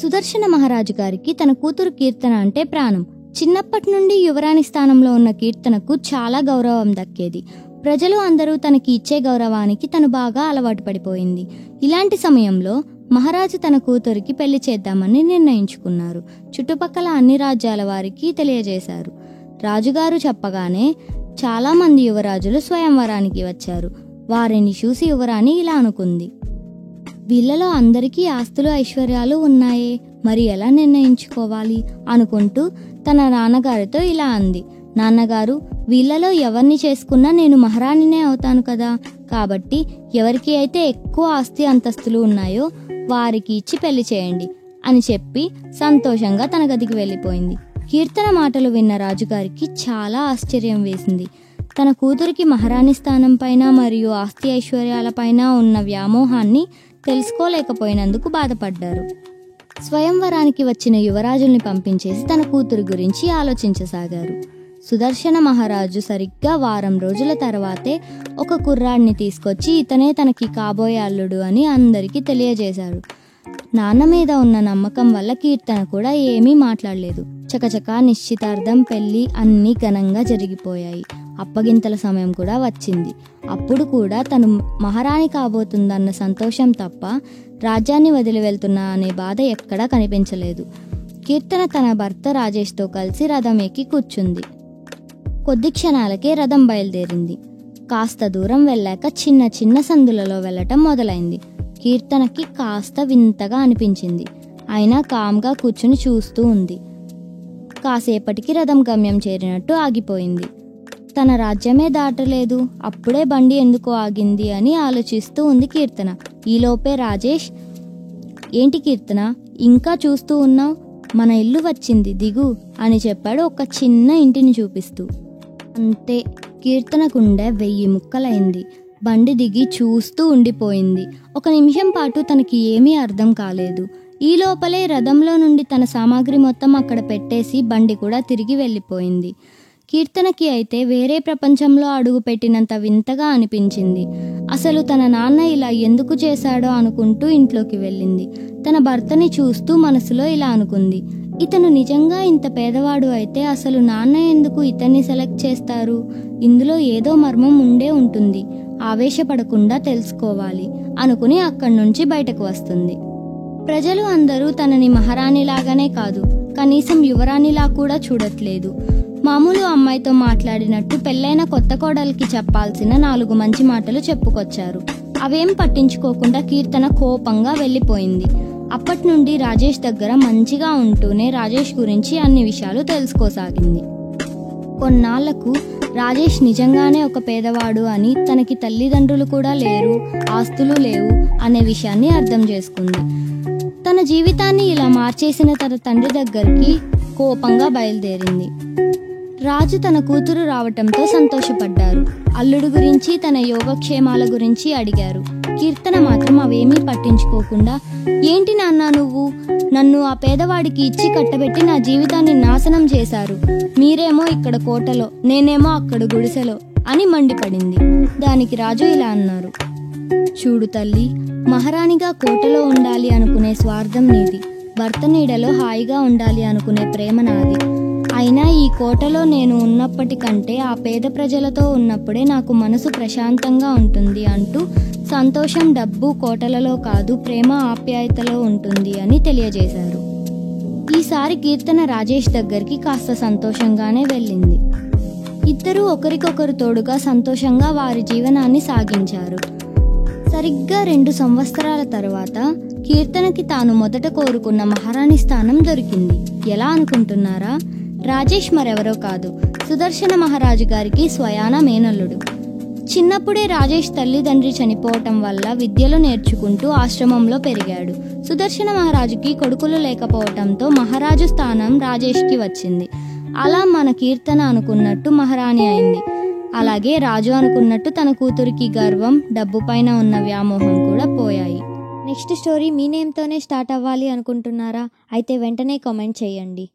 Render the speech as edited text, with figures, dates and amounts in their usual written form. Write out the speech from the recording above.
సుదర్శన మహారాజు గారికి తన కూతురు కీర్తన అంటే ప్రాణం. చిన్నప్పటి నుండి యువరాణి స్థానంలో ఉన్న కీర్తనకు చాలా గౌరవం దక్కేది. ప్రజలు అందరూ తనకి ఇచ్చే గౌరవానికి తను బాగా అలవాటు పడిపోయింది. ఇలాంటి సమయంలో మహారాజు తన కూతురికి పెళ్లి చేద్దామని నిర్ణయించుకున్నారు. చుట్టుపక్కల అన్ని రాజ్యాల వారికి తెలియజేశారు. రాజుగారు చెప్పగానే చాలామంది యువరాజులు స్వయంవరానికి వచ్చారు. వారిని చూసి యువరాణి ఇలా అనుకుంది, వీళ్ళలో అందరికీ ఆస్తులు ఐశ్వర్యాలు ఉన్నాయే, మరి ఎలా నిర్ణయించుకోవాలి అనుకుంటూ తన నాన్నగారితో ఇలా అంది, నాన్నగారు, వీళ్ళలో ఎవరిని చేసుకున్నా నేను మహారాణినే అవుతాను కదా, కాబట్టి ఎవరికి అయితే ఎక్కువ ఆస్తి అంతస్తులు ఉన్నాయో వారికి ఇచ్చి పెళ్లి చేయండి అని చెప్పి సంతోషంగా తన గదికి వెళ్ళిపోయింది. కీర్తన మాటలు విన్న రాజుగారికి చాలా ఆశ్చర్యం వేసింది. తన కూతురికి మహారాణి స్థానం పైన మరియు ఆస్తి ఐశ్వర్యాలపైన ఉన్న వ్యామోహాన్ని తెలుసుకోలేకపోయినందుకు బాధపడ్డారు. స్వయంవరానికి వచ్చిన యువరాజుల్ని పంపించేసి తన కూతురు గురించి ఆలోచించసాగారు. సుదర్శన మహారాజు సరిగ్గా వారం రోజుల తర్వాతే ఒక కుర్రాడిని తీసుకొచ్చి ఇతనే తనకి కాబోయే అల్లుడు అని అందరికీ తెలియజేశాడు. నాన్న మీద ఉన్న నమ్మకం వల్ల కీర్తన కూడా ఏమీ మాట్లాడలేదు. చకచకా నిశ్చితార్థం, పెళ్లి అన్నీ ఘనంగా జరిగిపోయాయి. అప్పగింతల సమయం కూడా వచ్చింది. అప్పుడు కూడా తను మహారాణి కాబోతుందన్న సంతోషం తప్ప రాజ్యాన్ని వదిలి వెళ్తున్నా అనే బాధ ఎక్కడా కనిపించలేదు. కీర్తన తన భర్త రాజేష్తో కలిసి రథం ఎక్కి కూర్చుంది. కొద్ది క్షణాలకే రథం బయలుదేరింది. కాస్త దూరం వెళ్ళాక చిన్న చిన్న సందులలో వెళ్ళటం మొదలైంది. కీర్తనకి కాస్త వింతగా అనిపించింది. అయినా కామ్గా కూర్చుని చూస్తూ ఉంది. కాసేపటికి రథం గమ్యం చేరినట్టు ఆగిపోయింది. తన రాజ్యమే దాటలేదు, అప్పుడే బండి ఎందుకు ఆగింది అని ఆలోచిస్తూ ఉంది కీర్తన. ఈలోపే రాజేష్, ఏంటి కీర్తన ఇంకా చూస్తూ ఉన్నావు, మన ఇల్లు వచ్చింది, దిగు అని చెప్పాడు ఒక చిన్న ఇంటిని చూపిస్తూ. అంతే, కీర్తన గుండె 1000 ముక్కలైంది. బండి దిగి చూస్తూ ఉండిపోయింది. 1 నిమిషం పాటు తనకి ఏమీ అర్థం కాలేదు. ఈ లోపలే రథంలో నుండి తన సామాగ్రి మొత్తం అక్కడ పెట్టేసి బండి కూడా తిరిగి వెళ్ళిపోయింది. కీర్తనకి అయితే వేరే ప్రపంచంలో అడుగు పెట్టినంత వింతగా అనిపించింది. అసలు తన నాన్న ఇలా ఎందుకు చేశాడో అనుకుంటూ ఇంట్లోకి వెళ్ళింది. తన భర్తని చూస్తూ మనసులో ఇలా అనుకుంది, ఇతను నిజంగా ఇంత పేదవాడు అయితే అసలు నాన్న ఎందుకు ఇతన్ని సెలెక్ట్ చేస్తారు? ఇందులో ఏదో మర్మం ఉండే ఉంటుంది, ఆవేశపడకుండా తెలుసుకోవాలి అనుకుని అక్కడి నుంచి బయటకు వస్తుంది. ప్రజలు అందరూ తనని మహారాణిలాగానే కాదు, కనీసం యువరాణిలా కూడా చూడట్లేదు. మామూలు అమ్మాయితో మాట్లాడినట్టు పెళ్ళైన కొత్త కోడలికి చెప్పాల్సిన 4 మంచి మాటలు చెప్పుకొచ్చారు. అవేం పట్టించుకోకుండా కీర్తన కోపంగా వెళ్ళిపోయింది. అప్పటి నుండి రాజేష్ దగ్గర మంచిగా ఉంటూనే రాజేష్ గురించి అన్ని విషయాలు తెలుసుకోసాగింది. కొన్నాళ్లకు రాజేష్ నిజంగానే ఒక పేదవాడు అని, తనకి తల్లిదండ్రులు కూడా లేరు, ఆస్తులు లేవు అనే విషయాన్ని అర్థం చేసుకుంది. తన జీవితాన్ని ఇలా మార్చేసిన తన తండ్రి దగ్గరికి కోపంగా బయలుదేరింది. రాజు తన కూతురు రావటంతో సంతోషపడ్డారు. అల్లుడు గురించి, తన యోగక్షేమాల గురించి అడిగారు. కీర్తన మాత్రం అవేమీ పట్టించుకోకుండా, ఏంటి నాన్న నువ్వు నన్ను ఆ పేదవాడికి ఇచ్చి కట్టబెట్టి నా జీవితాన్ని నాశనం చేశారు, మీరేమో ఇక్కడ కోటలో, నేనేమో అక్కడ గుడిసెలో అని మండిపడింది. దానికి రాజు ఇలా అన్నారు, చూడు తల్లి, మహారాణిగా కోటలో ఉండాలి అనుకునే స్వార్థం నీది, భర్త నీడలో హాయిగా ఉండాలి అనుకునే ప్రేమ నాది. అయినా ఈ కోటలో నేను ఉన్నప్పటికంటే ఆ పేద ప్రజలతో ఉన్నప్పుడే నాకు మనసు ప్రశాంతంగా ఉంటుంది అంటూ సంతోషం డబ్బు కోటలలో కాదు, ప్రేమ ఆప్యాయతలో ఉంటుంది అని తెలియజేశారు. ఈసారి కీర్తన రాజేష్ దగ్గరికి కాస్త సంతోషంగానే వెళ్ళింది. ఇద్దరూ ఒకరికొకరు తోడుగా సంతోషంగా వారి జీవనాన్ని సాగించారు. సరిగ్గా 2 సంవత్సరాల తర్వాత కీర్తనకి తాను మొదట కోరుకున్న మహారాణి స్థానం దొరికింది. ఎలా అనుకుంటున్నారా? రాజేష్ మరెవరో కాదు, సుదర్శన మహారాజు గారికి స్వయాన మేనల్లుడు. చిన్నప్పుడే రాజేష్ తల్లిదండ్రి చనిపోవటం వల్ల విద్యలు నేర్చుకుంటూ ఆశ్రమంలో పెరిగాడు. సుదర్శన మహారాజుకి కొడుకులు లేకపోవటంతో మహారాజు స్థానం రాజేష్కి వచ్చింది. అలా మన కీర్తన అనుకున్నట్టు మహారాణి అయింది. అలాగే రాజు అనుకున్నట్టు తన కూతురికి గర్వం, డబ్బు పైన ఉన్న వ్యామోహం కూడా పోయాయి. నెక్స్ట్ స్టోరీ మీ నేమ్తోనే స్టార్ట్ అవ్వాలి అనుకుంటున్నారా? అయితే వెంటనే కామెంట్ చేయండి.